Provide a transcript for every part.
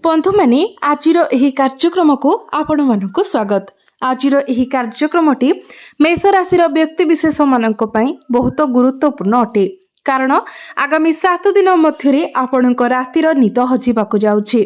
बंधु माने आजिर एही कार्यक्रम को आपण मानक स्वागत। आजिर एही कार्यक्रमटी मेष राशि व्यक्ति विशेष मानक पई बहुत गुरुत्वपूर्ण अटे। कारण आगामी 7 दिन मध्य आपणकर रातिर निद हजिबाकु जाउछि।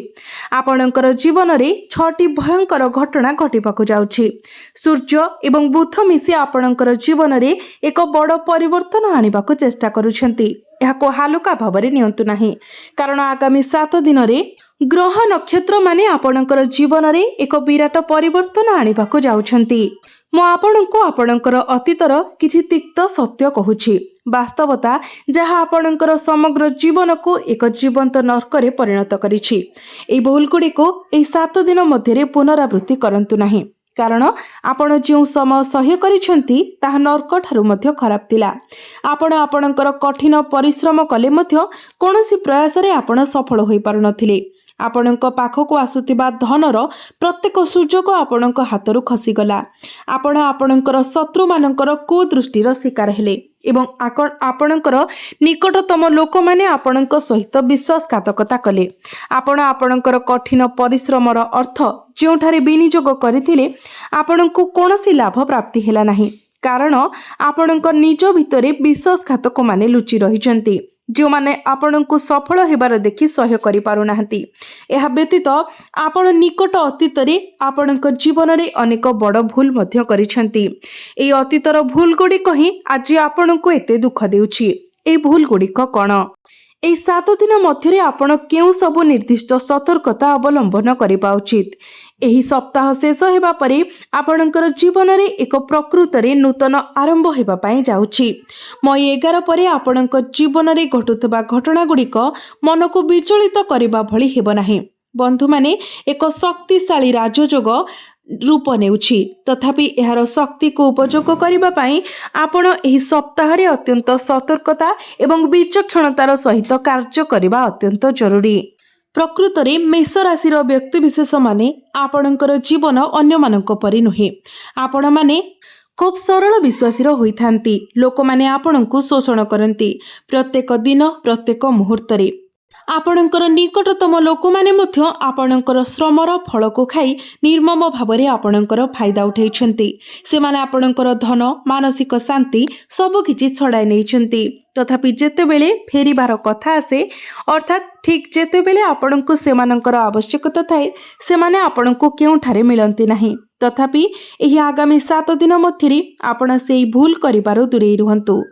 आपणकर जीवन रे 6टी भयंकर घटना घटिबाकु जाउछि। सूर्य एवं बुध मिसी आपणकर जीवन रे एक बड़ परिवर्तन आनिबाकु चेष्टा करूछंती। एहाको हालुका भावरे नियंतु नाही, कारण आगामी 7 दिन रे ग्रह नक्षत्र माने आपणकर जीवन रे एक विराट परिवर्तन आनिबाकु जाउछंती। मु आपणको आपणकर अतीतर किछि तिक्त सत्य कहूछि, वास्तवता जहाँ आपणकर समग्र जीवन को एक जीवंत नर्करे परिणत करिछि। एई भूल गुड़िको एई 7 दिन मध्य पुनरावृत्ति करंतु नाही, कारण आपण जो समय सह्य करिसेंती ताहा नर्क ठारू मध्य खराब थिला। आपण आपणकर कठिन परिश्रम कले मध्य कोनोसी प्रयास रे आपण सफल होई पारु नथिले। आपणक पाखको आसुथिबा धनर प्रत्येक सुजोग आपणक हातरू खसीगला। आपण आपणकर शत्रु मानकर कुदृष्टिर शिकार हेले एवं आपणकर निकटतम लोक माने आपणक सहित विश्वासघातकता कले। आपण आपणकर कठिन परिश्रमर अर्थ जोठारे विनियोग करथिले आपणको कोनोसी लाभ प्राप्ति हेला नाही, कारण आपणक निज भितरे विश्वासघातक माने लुचि रहिचंती, जो माने आपण को सफल हेबार देखि सह्य करि पारु नाहंती। एहा व्यतीत आपण निकट अतीत रे आपणक जीवन रे अनेक बड़ भूल मध्य करिसेंती। एई अतीतर भूल गुड़िक ही आज आपण को एते दुख देउछि। एई भूल गुड़िक कोन? एई 7 दिन मध्य आपण केउ सब निर्दिष्ट सतर्कता अवलंबन करिबा उचित। एही सप्ताह शेष हेबा परे आपणकर जीवन रे एक प्रकृत रे नूतन आरंभ हेबा पई जाउछि। मई 11 परे आपणक जीवन रे घटुतबा घटना गुड़िक मन को विचलित करिबा भली हेबो नाही। बंधु माने एक शक्तिशाली राजयोग रूप नेउछि, तथापि एहार शक्ति को उपयोग करिबा पई आपण एही सप्ताह रे अत्यंत सतर्कता एवं विचक्षणतार सहित कार्य करिबा अत्यंत जरूरी। प्रकृत रे मेष राशि व्यक्ति विशेष माने आपणकर जीवन अन्य मानक परि नुहे। आपण माने खूब सरल विश्वासी होइथांती। लोक माने आपणको शोषण करंती प्रत्येक दिन प्रत्येक मुहूर्त रे। आपणकर निकटतम लोक माने मध्य आपणकर श्रमर फल को खाई निर्मम भावरे आपणकर फायदा उठैछंती। से माने आपणकर धन मानसिक शांति सब किछि छड़ाई नैछंती। तथापि जेतेबेले फेरिबार कथा आसे, अर्थात ठीक जेतेबेले आपणको सेमानकर आवश्यकता थाए, सेमाने आपणको केउठारे मिलंती नाही। तथापि एही आगामी 7 दिन मध्यरे आपण सेई भूल करिबारो दूरेई रुहंतु।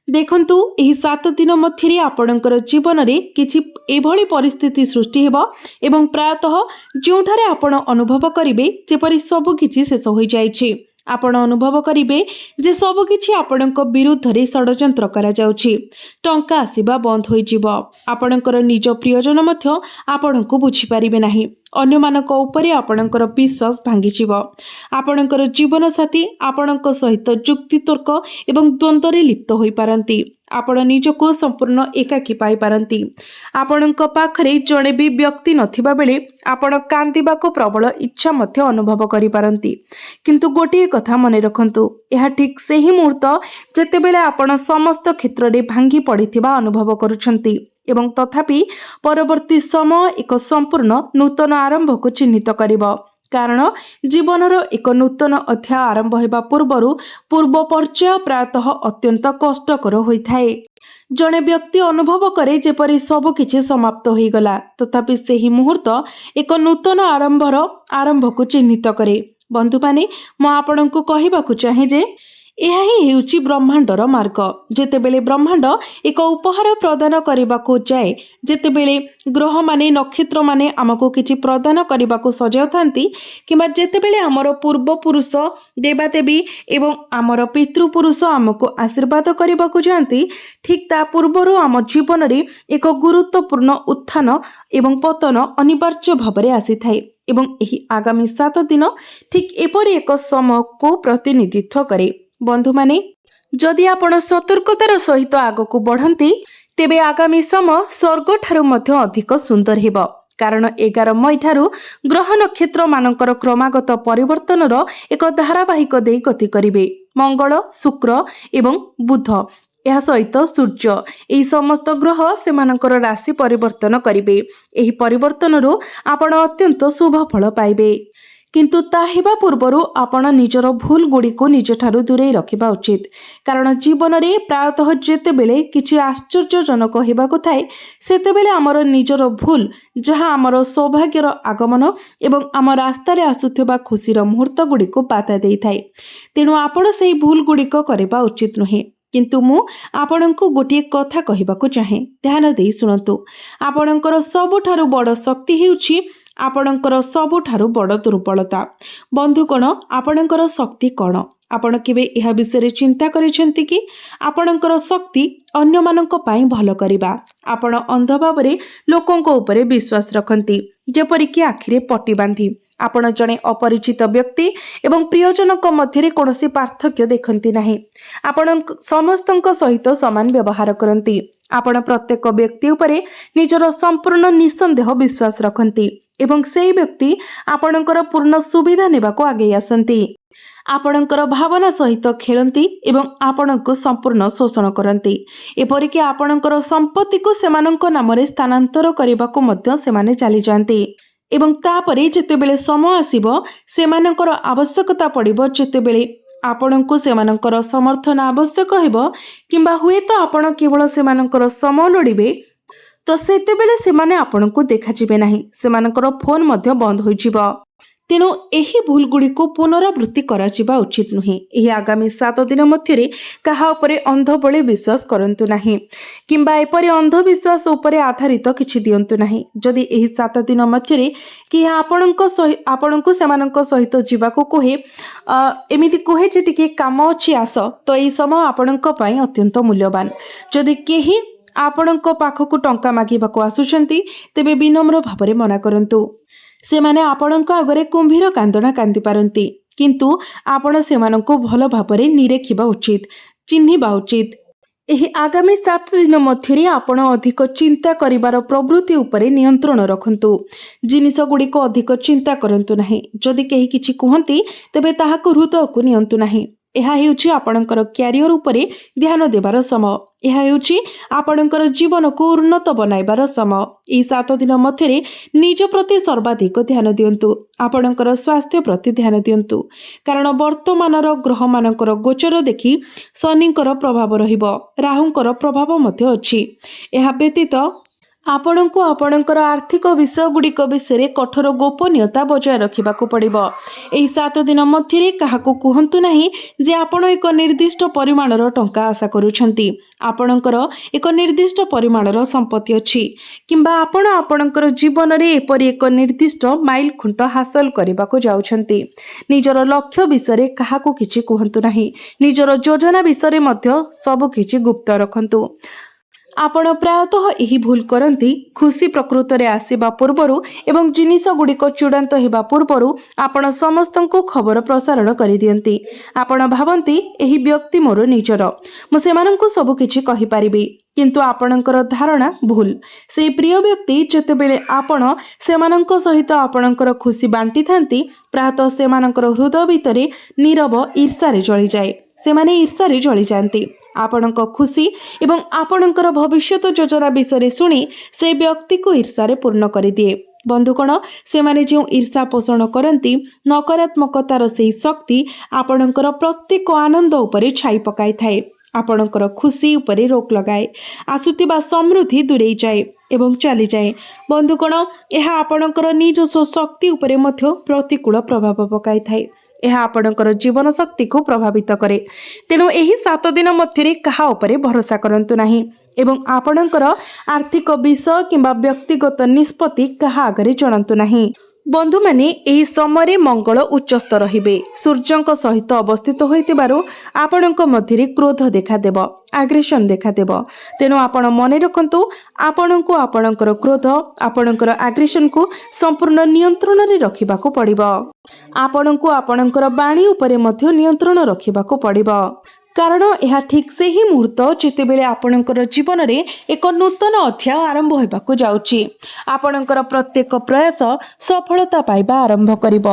देखंतु एही 7 दिन मध्यरे आपणकर जीवन रे किछि एभली परिस्थिति सृष्टि हेबो एवं प्रायतः जोठारे आपण अनुभव करिवे जेपरि सब किछि शेष होई जाइछि। आपण अनुभव करिवे जे सब किछि आपणक विरुद्ध रे षडयंत्र करा जाउछि। टंका आसीबा बंद होई जिवो। आपणकर निज प्रियजन मध्य आपणको बुझी पारिबे नाही। अन्य मानक उपरे आपणकर विश्वास भांगी जिवो। आपणकर जीवन साथी आपणक सहित जुक्ति तर्क एवं द्वंद्व रे लिप्त होई पारंती। आपण निजको संपूर्ण एकाकी पाई पारंती। आपणक पाखरे जणे भी व्यक्ति नथिबा बेले आपण कांदिबाको प्रबल इच्छा मध्य अनुभव करि पारंती। किंतु गोटिए कथा मने रखंतु, यह ठीक सेही मुहूर्त जेतेबेले आपण समस्त क्षेत्र रे भांगी पड़िथिबा अनुभव करूछंती एवं तथापि परवर्ती समय एक संपूर्ण नूतन आरंभ को चिन्हित करिबो। कारण जीवनर एक नूतन अध्याय आरंभ हेबा पूर्व पर्याय प्रायतः अत्यंत कष्टकर होइथाए। जणे व्यक्ति अनुभव करे जेपरि सब किछि समाप्त होई गला, तथापि सेही मुहूर्त एक नूतन आरंभ को चिन्हित करे। बंधु माने मु आपणको कहिबाकु चाहे जे यह ही हेउची ब्रह्मांडर मार्ग। जेतेबेले ब्रह्मांड एक उपहार प्रदान करबाकू जाए, जेतेबेले ग्रह माने नक्षत्र माने आमको किछि प्रदान करबाकू सजाउथांती, किबा जेतेबेले आमर पूर्व पुरुष देवादेवी एवं आमर पितृपुरुष आमको आशीर्वाद करबाकू जांती, ठीक ता पूर्वरु आम जीवन रे एक गुरुत्वपूर्ण उत्थान एवं पतन अनिवार्य भावरे आसी थाए एवं एही आगामी 7 दिन ठीक एपरि एक समय को प्रतिनिधित्व करे। बंधु माने जदि आपण सतर्कतार सहित आगको बढ़ंती, तेबे आगामी समय स्वर्ग ठारू मध्य अधिक सुंदर हेबो। कारण 11 मई ठारू ग्रह नक्षत्र मानकर क्रमागत परिवर्तनर एक धारावाहिक दे गति करिवे। मंगल, शुक्र एवं बुध ଏହା ସହିତ ସୂର୍ଯ୍ୟ ଏହି ସମସ୍ତ ଗ୍ରହ ସେମାନଙ୍କର ରାଶି ପରିବର୍ତ୍ତନ କରିବେ। ଏହି ପରିବର୍ତ୍ତନରୁ ଆପଣ ଅତ୍ୟନ୍ତ ଶୁଭ ଫଳ ପାଇବେ। କିନ୍ତୁ ତାହା ହେବା ପୂର୍ବରୁ ଆପଣ ନିଜର ଭୁଲ ଗୁଡ଼ିକୁ ନିଜଠାରୁ ଦୂରେଇ ରଖିବା ଉଚିତ। କାରଣ ଜୀବନରେ ପ୍ରାୟତଃ ଯେତେବେଳେ କିଛି ଆଶ୍ଚର୍ଯ୍ୟଜନକ ହେବାକୁ ଥାଏ ସେତେବେଳେ ଆମର ନିଜର ଭୁଲ ଯାହା ଆମର ସୌଭାଗ୍ୟର ଆଗମନ ଏବଂ ଆମ ରାସ୍ତାରେ ଆସୁଥିବା ଖୁସିର ମୁହୂର୍ତ୍ତ ଗୁଡ଼ିକୁ ବାଧା ଦେଇଥାଏ। ତେଣୁ ଆପଣ ସେହି ଭୁଲ ଗୁଡ଼ିକ କରିବା ଉଚିତ ନୁହେଁ। କିନ୍ତୁ ମୁଁ ଆପଣଙ୍କୁ ଗୋଟିଏ କଥା କହିବାକୁ ଚାହେଁ, ଧ୍ୟାନ ଦେଇ ଶୁଣନ୍ତୁ। ଆପଣଙ୍କର ସବୁଠାରୁ ବଡ଼ ଶକ୍ତି ହେଉଛି ଆପଣଙ୍କର ସବୁଠାରୁ ବଡ଼ ଦୁର୍ବଳତା। ବନ୍ଧୁଗଣ, ଆପଣଙ୍କର ଶକ୍ତି କ'ଣ? ଆପଣ କେବେ ଏହା ବିଷୟରେ ଚିନ୍ତା କରିଛନ୍ତି କି? ଆପଣଙ୍କର ଶକ୍ତି ଅନ୍ୟମାନଙ୍କ ପାଇଁ ଭଲ କରିବା। ଆପଣ ଅନ୍ଧ ଭାବରେ ଲୋକଙ୍କ ଉପରେ ବିଶ୍ୱାସ ରଖନ୍ତି, ଯେପରିକି ଆଖିରେ ପଟି ବାନ୍ଧି। ଆପଣ ଜଣେ ଅପରିଚିତ ବ୍ୟକ୍ତି ଏବଂ ପ୍ରିୟଜନଙ୍କ ମଧ୍ୟରେ କୌଣସି ପାର୍ଥକ୍ୟ ଦେଖନ୍ତି ନାହିଁ। ଆପଣ ସମସ୍ତଙ୍କ ସହିତ ସମାନ ବ୍ୟବହାର କରନ୍ତି। ଆପଣ ପ୍ରତ୍ୟେକ ବ୍ୟକ୍ତି ଉପରେ ନିଜର ସମ୍ପୂର୍ଣ୍ଣ ନିଃସନ୍ଦେହ ବିଶ୍ୱାସ ରଖନ୍ତି ଏବଂ ସେହି ବ୍ୟକ୍ତି ଆପଣଙ୍କର ପୂର୍ଣ୍ଣ ସୁବିଧା ନେବାକୁ ଆଗେଇ ଆସନ୍ତି। ଆପଣଙ୍କର ଭାବନା ସହିତ ଖେଳନ୍ତି ଏବଂ ଆପଣଙ୍କୁ ସମ୍ପୂର୍ଣ୍ଣ ଶୋଷଣ କରନ୍ତି। ଏପରିକି ଆପଣଙ୍କର ସମ୍ପତ୍ତିକୁ ସେମାନଙ୍କ ନାମରେ ସ୍ଥାନାନ୍ତର କରିବାକୁ ମଧ୍ୟ ସେମାନେ ଚାଲିଯାଆନ୍ତି। ଏବଂ ତାପରେ ଯେତେବେଳେ ସମୟ ଆସିବ, ସେମାନଙ୍କର ଆବଶ୍ୟକତା ପଡ଼ିବ, ଯେତେବେଳେ ଆପଣଙ୍କୁ ସେମାନଙ୍କର ସମର୍ଥନ ଆବଶ୍ୟକ ହେବ କିମ୍ବା ହୁଏତ ଆପଣ କେବଳ ସେମାନଙ୍କର ସମୟ ଲୋଡ଼ିବେ, ତ ସେତେବେଳେ ସେମାନେ ଆପଣଙ୍କୁ ଦେଖାଯିବେ ନାହିଁ। ସେମାନଙ୍କର ଫୋନ୍ ମଧ୍ୟ ବନ୍ଦ ହୋଇଯିବ। ତେଣୁ ଏହି ଭୁଲ ଗୁଡ଼ିକୁ ପୁନରାବୃତ୍ତି କରାଯିବା ଉଚିତ ନୁହେଁ। ଏହି ଆଗାମୀ 7 ଦିନ ମଧ୍ୟରେ କାହା ଉପରେ ଅନ୍ଧ ଭଳି ବିଶ୍ୱାସ କରନ୍ତୁ ନାହିଁ କିମ୍ବା ଏପରି ଅନ୍ଧବିଶ୍ୱାସ ଉପରେ ଆଧାରିତ କିଛି ଦିଅନ୍ତୁ ନାହିଁ। ଯଦି ଏହି 7 ଦିନ ମଧ୍ୟରେ କିଏ ଆପଣଙ୍କୁ ସେମାନଙ୍କ ସହିତ ଯିବାକୁ କୁହେ, ଏମିତି କୁହେ ଯେ ଟିକେ କାମ ଅଛି ଆସ, ତ ଏହି ସମୟ ଆପଣଙ୍କ ପାଇଁ ଅତ୍ୟନ୍ତ ମୂଲ୍ୟବାନ। ଯଦି କେହି ଆପଣଙ୍କ ପାଖକୁ ଟଙ୍କା ମାଗିବାକୁ ଆସୁଛନ୍ତି, ତେବେ ବିନମ୍ର ଭାବରେ ମନା କରନ୍ତୁ। ସେମାନେ ଆପଣଙ୍କ ଆଗରେ କୁମ୍ଭୀର କାନ୍ଦଣା କାନ୍ଦି ପାରନ୍ତି, କିନ୍ତୁ ଆପଣ ସେମାନଙ୍କୁ ଭଲ ଭାବରେ ନିରେଖିବା ଉଚିତ, ଚିହ୍ନିବା ଉଚିତ। ଏହି ଆଗାମୀ 7 ଦିନ ମଧ୍ୟରେ ଆପଣ ଅଧିକ ଚିନ୍ତା କରିବାର ପ୍ରବୃତ୍ତି ଉପରେ ନିୟନ୍ତ୍ରଣ ରଖନ୍ତୁ। ଜିନିଷ ଗୁଡ଼ିକୁ ଅଧିକ ଚିନ୍ତା କରନ୍ତୁ ନାହିଁ। ଯଦି କେହି କିଛି କୁହନ୍ତି, ତେବେ ତାହାକୁ ହୃଦୟକୁ ନିଅନ୍ତୁ ନାହିଁ। ଏହା ହେଉଛି ଆପଣଙ୍କର କ୍ୟାରିୟର ଉପରେ ଧ୍ୟାନ ଦେବାର ସମୟ। ଏହା ହେଉଛି ଆପଣଙ୍କର ଜୀବନକୁ ଉନ୍ନତ ବନାଇବାର ସମୟ। ଏହି 7 ଦିନ ମଧ୍ୟରେ ନିଜ ପ୍ରତି ସର୍ବାଧିକ ଧ୍ୟାନ ଦିଅନ୍ତୁ। ଆପଣଙ୍କର ସ୍ୱାସ୍ଥ୍ୟ ପ୍ରତି ଧ୍ୟାନ ଦିଅନ୍ତୁ। କାରଣ ବର୍ତ୍ତମାନର ଗ୍ରହମାନଙ୍କର ଗୋଚର ଦେଖି ଶନିଙ୍କର ପ୍ରଭାବ ରହିବ, ରାହୁଙ୍କର ପ୍ରଭାବ ମଧ୍ୟ ଅଛି। ଏହା ବ୍ୟତୀତ ଆପଣଙ୍କୁ ଆପଣଙ୍କର ଆର୍ଥିକ ବିଷୟଗୁଡ଼ିକ ବିଷୟରେ କଠୋର ଗୋପନୀୟତା ବଜାୟ ରଖିବାକୁ ପଡ଼ିବ। ଏହି 7 ଦିନ ମଧ୍ୟରେ କାହାକୁ କୁହନ୍ତୁ ନାହିଁ ଯେ ଆପଣ ଏକ ନିର୍ଦ୍ଦିଷ୍ଟ ପରିମାଣର ଟଙ୍କା ଆଶା କରୁଛନ୍ତି, ଆପଣଙ୍କର ଏକ ନିର୍ଦ୍ଦିଷ୍ଟ ପରିମାଣର ସମ୍ପତ୍ତି ଅଛି କିମ୍ବା ଆପଣ ଆପଣଙ୍କର ଜୀବନରେ ଏପରି ଏକ ନିର୍ଦ୍ଦିଷ୍ଟ ମାଇଲ ଖୁଣ୍ଟ ହାସଲ କରିବାକୁ ଯାଉଛନ୍ତି। ନିଜର ଲକ୍ଷ୍ୟ ବିଷୟରେ କାହାକୁ କିଛି କୁହନ୍ତୁ ନାହିଁ। ନିଜର ଯୋଜନା ବିଷୟରେ ମଧ୍ୟ ସବୁ କିଛି ଗୁପ୍ତ ରଖନ୍ତୁ। ଆପଣ ପ୍ରାୟତଃ ଏହି ଭୁଲ କରନ୍ତି। ଖୁସି ପ୍ରକୃତରେ ଆସିବା ପୂର୍ବରୁ ଏବଂ ଜିନିଷ ଗୁଡ଼ିକ ଚୂଡ଼ାନ୍ତ ହେବା ପୂର୍ବରୁ ଆପଣ ସମସ୍ତଙ୍କୁ ଖବର ପ୍ରସାରଣ କରିଦିଅନ୍ତି। ଆପଣ ଭାବନ୍ତି ଏହି ବ୍ୟକ୍ତି ମୋର ନିଜର, ମୁଁ ସେମାନଙ୍କୁ ସବୁ କିଛି କହିପାରିବି। କିନ୍ତୁ ଆପଣଙ୍କର ଧାରଣା ଭୁଲ। ସେହି ପ୍ରିୟ ବ୍ୟକ୍ତି ଯେତେବେଳେ ଆପଣ ସେମାନଙ୍କ ସହିତ ଆପଣଙ୍କର ଖୁସି ବାଣ୍ଟିଥାନ୍ତି, ପ୍ରାୟତଃ ସେମାନଙ୍କର ହୃଦୟ ଭିତରେ ନୀରବ ଈର୍ଷାରେ ଜଳିଯାଏ। ସେମାନେ ଈର୍ଷାରେ ଜଳିଯାଆନ୍ତି। ଆପଣଙ୍କ ଖୁସି ଏବଂ ଆପଣଙ୍କର ଭବିଷ୍ୟତ ଯୋଜନା ବିଷୟରେ ଶୁଣି ସେ ବ୍ୟକ୍ତିକୁ ଈର୍ଷାରେ ପୂର୍ଣ୍ଣ କରିଦିଏ। ବନ୍ଧୁଗଣ, ସେମାନେ ଯେଉଁ ଈର୍ଷା ପୋଷଣ କରନ୍ତି, ନକାରାତ୍ମକତାର ସେହି ଶକ୍ତି ଆପଣଙ୍କର ପ୍ରତ୍ୟେକ ଆନନ୍ଦ ଉପରେ ଛାଇ ପକାଇଥାଏ, ଆପଣଙ୍କର ଖୁସି ଉପରେ ରୋକ ଲଗାଏ, ଆସୁଥିବା ସମୃଦ୍ଧି ଦୂରେଇ ଯାଏ ଏବଂ ଚାଲିଯାଏ। ବନ୍ଧୁଗଣ, ଏହା ଆପଣଙ୍କର ନିଜସ୍ୱ ଶକ୍ତି ଉପରେ ମଧ୍ୟ ପ୍ରତିକୂଳ ପ୍ରଭାବ ପକାଇଥାଏ। ଏହା ଆପଣଙ୍କର ଜୀବନ ଶକ୍ତିକୁ ପ୍ରଭାବିତ କରେ। ତେଣୁ ଏହି 7 ଦିନ ମଧ୍ୟରେ କାହା ଉପରେ ଭରସା କରନ୍ତୁ ନାହିଁ ଏବଂ ଆପଣଙ୍କର ଆର୍ଥିକ ବିଷୟ କିମ୍ବା ବ୍ୟକ୍ତିଗତ ନିଷ୍ପତ୍ତି କାହା ଆଗରେ ଜଣାନ୍ତୁ ନାହିଁ। ବନ୍ଧୁମାନେ, ଏହି ସମୟରେ ମଙ୍ଗଳ ଉଚ୍ଚସ୍ଥ ରହିବେ। ସୂର୍ଯ୍ୟଙ୍କ ସହିତ ଅବସ୍ଥିତ ହୋଇଥିବାରୁ ଆପଣଙ୍କ ମଧ୍ୟରେ କ୍ରୋଧ ଦେଖାଦେବ, ଆଗ୍ରେସନ ଦେଖାଦେବ। ତେଣୁ ଆପଣ ମନେ ରଖନ୍ତୁ, ଆପଣଙ୍କୁ ଆପଣଙ୍କର କ୍ରୋଧ, ଆପଣଙ୍କର ଆଗ୍ରେସନକୁ ସମ୍ପୂର୍ଣ୍ଣ ନିୟନ୍ତ୍ରଣରେ ରଖିବାକୁ ପଡ଼ିବ। ଆପଣଙ୍କୁ ଆପଣଙ୍କର ବାଣୀ ଉପରେ ମଧ୍ୟ ନିୟନ୍ତ୍ରଣ ରଖିବାକୁ ପଡ଼ିବ। कारण यह ठीक से ही मुहूर्त जितेबेले आपणकर जीवन में एक नूतन अध्याय आरंभ होगा जाउची। आपणकर प्रत्येक प्रयास सफलता पाइबा आरंभ करिब।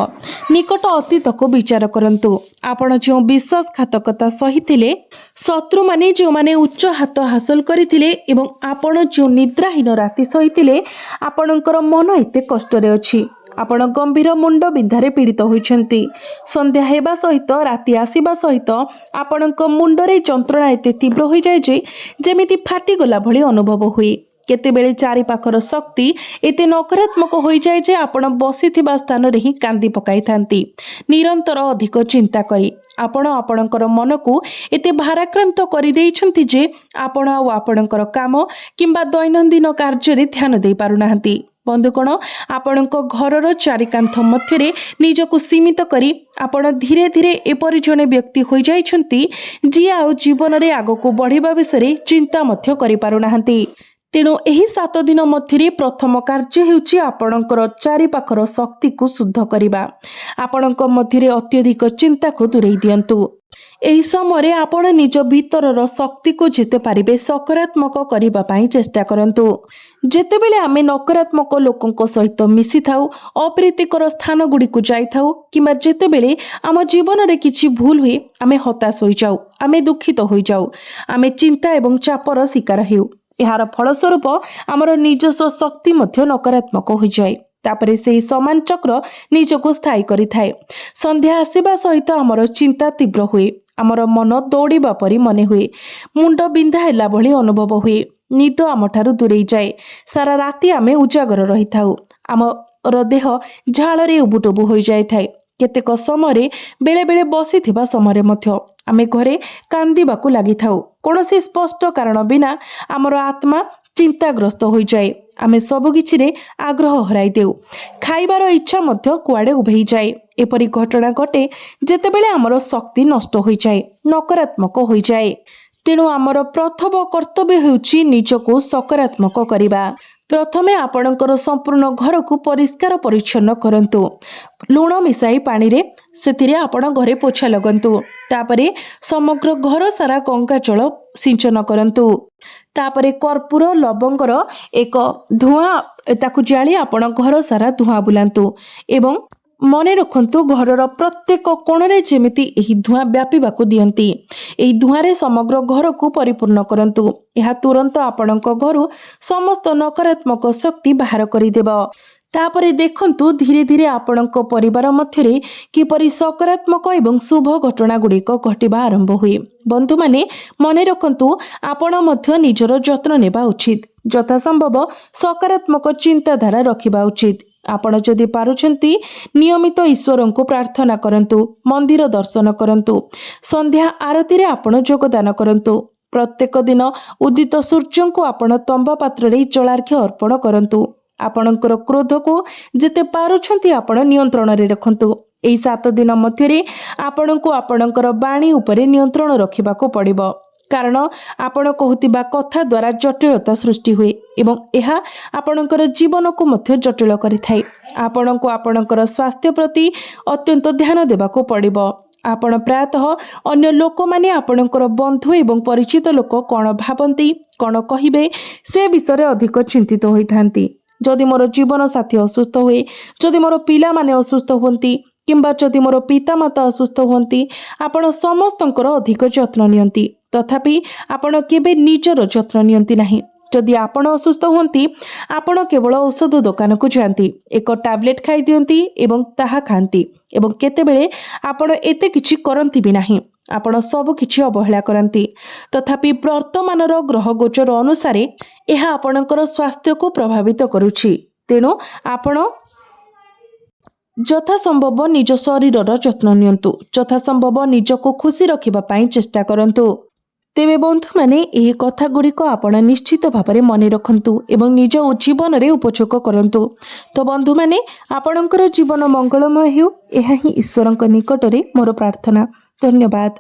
निकट अतीत को विचार करंतु। आपण जो विश्वासघातकता सही शत्रु माने जो माने उच्च हाथ हासिल करथिले एवं आपण जो निद्राहीन राति सही आपणकर मन एते कष्ट रे अछि। आपण गंभीर मुंड बिंधारे पीड़ित होइछंती। संध्या हेबा सहित राति आसीबा सहित आपणक मुंडरे जंत्रणा एते तीव्र हो जाए जे जेमिति फाटी गला भली अनुभव हुए। केतेबेले चारि पाखर शक्ति एते नकारात्मक हो जाए जे आपण बसिथिबा स्थान रे ही कांदी पकाई थांती। निरंतर अधिक चिंता करी आपण आपणकर मन को एते भाराक्रांत करि देइछंती जे आपण आ आपणकर काम किंबा दैनंदिन कार्य रे ध्यान देई पारुनाहंती। बंधुगण, आपणक घरर चारिकांथ मध्य निजको सीमित करी आपण धीरे धीरे एपरि जने व्यक्ति हो जाइछंती जी आ जीवन रे आगको बढ़िबा विषय चिंता मध्य करि पारुनाहंती। तेणु एही 7 दिन मध्य प्रथम कार्य हेउची आपणकर चारि पाखर शक्ति को शुद्ध करिबा। आपणक मध्य अत्यधिक चिंता को दूरेई दियंतु। एही समय आपण निज भीतरर शक्ति को जेते पारिबे सकारात्मक करिबा पई चेष्टा करंतु। जेतेबेले आमे नकारात्मक लोकंक सहित मिसी थाउ, अप्रीतिकर स्थान गुडी को जाई थाउ किंबा जेतेबेले आम जीवन रे किछि भूल हुए आमे हताश होई जाउ, आमे दुखित होई जाउ, आमे चिंता एवं चापर शिकार हेउ। एहार फलस्वरूप आमर निजस्व शक्ति मध्य नकारात्मक हो जाए। तापरे से समान चक्र निजको स्थायी करि थाए। संध्या आसीबा सहित आमर चिंता तीव्र हुए, आमर मन दौड़िबा परि मने हुए, मुंड बिंधा हैला भली अनुभव हुए, निद आमठारु दूरेई जाए। सारा राति आमे उजागर रही थाउ, आमर देह झाଳରେ उबुटुबु हो जाए थाए। केतेक समय बेले बेले बसिथिबा समय मध्य आमे घरे कांदिबाकू लागि थाउ। कोनोसी स्पष्ट कारण बिना आमर आत्मा चिंताग्रस्त हो जाए। आमे सब किछि रे आग्रह हराई देउ, खाइबार इच्छा मध्य कुआडे उभेई जाए। एपरि घटना घटे जेतेबेले आमर शक्ति नष्ट हो जाए, नकारात्मक हो जाए। तेणु आमर प्रथम कर्तव्य हेउची निजको सकारात्मक करिबा। प्रथमे आपणकर संपूर्ण घर को परिष्कार परिच्छन्न करंतु। लुण मिसाई पानी रे सेतिरे आपण घरे पोछा लगंतु। तापरे समग्र घर सारा गंगा जल सिंचन करंतु। तापरे कर्पूर लवंगर एक धुआं ताकू जाली आपण घर सारा धुआं बुलांतु एवं मने रखंतु घरर प्रत्येक कोणरे जेमिति एही धुआं व्यापीबाकू दियंती। एही धुआंरे समग्र घर को परिपूर्ण करंतु। एहा तुरंत आपणक घरु समस्त नकारात्मक शक्ति बाहर करिदेब। तापरे देखंतु धीरे धीरे आपणक परिवार मध्यरे किपरि सकारात्मक एवं शुभ घटना गुड़िक घटिबा आरंभ हुए। बंधु माने मने रखंतु आपण मध्य निजर जत्न नेबा उचित। यथासंभव सकारात्मक चिंताधारा रखिबा उचित। आपण जदि पारुछंती नियमित ईश्वर को प्रार्थना करंतु, मंदिर दर्शन करंतु, संध्या आरती रे आपण योगदान करंतु। प्रत्येक दिन उदित सूर्य को आपण तंबा पात्र रे जलार्घ्य अर्पण करंतु। आपणकर क्रोध को जेते पारुछंती आपण नियंत्रण रे रखंतु। एही 7 दिन मध्यरे आपणको आपणकर बाणी उपरे नियंत्रण रखिबाको पड़िबो। कारण आपण कहूतिबा कथा द्वारा जटिलता सृष्टि हुए एवं यह आपणकर जीवन को मध्य जटिल करिथाए। आपणको आपणकर स्वास्थ्य प्रति अत्यंत ध्यान देबाको पड़िबो। आपण प्रायतः अन्य लोक माने आपणकर बंधु एवं परिचित लोक कौन भावंती, कौन कहिबे से विषय अधिक चिंतित होइथांती। जदि मोर जीवन साथी असुस्थ हुए, जदि मोर पिला माने असुस्थ हुंती किंबा जदि मोर पिता माता असुस्थ हुंती, आपण समस्तंकर अधिक जत्न नियंती। तथापि आपण केबे निजर जत्न नियंती नाही। जदि आपण असुस्थ हुंती, आपण केवल औषध दुकान को जांती, एक टैबलेट खाई दियंती एवं ताहा खांती एवं केतेबेले आपण एते किछि करंती भी नाही। आपण सब किछि अवहेला करंती। तथापि वर्तमानर ग्रह गोचर अनुसार यह आपणकर स्वास्थ्य को प्रभावित करुछि। तेणु आपण यथासंभव निज शरीरर जत्न नियंतु। यथासंभव निजको खुशी रखिबा पई चेष्टा करंतु। तेबे बंधु माने एही कथा गुड़िक आपण निश्चित भाव मन रखंतु एवं निज जीवन रे उपयोग करंतु। तो बंधु माने आपणकर जीवन मंगलमय हेउ, एहा ही ईश्वरक निकटरे मोर प्रार्थना। धन्यवाद।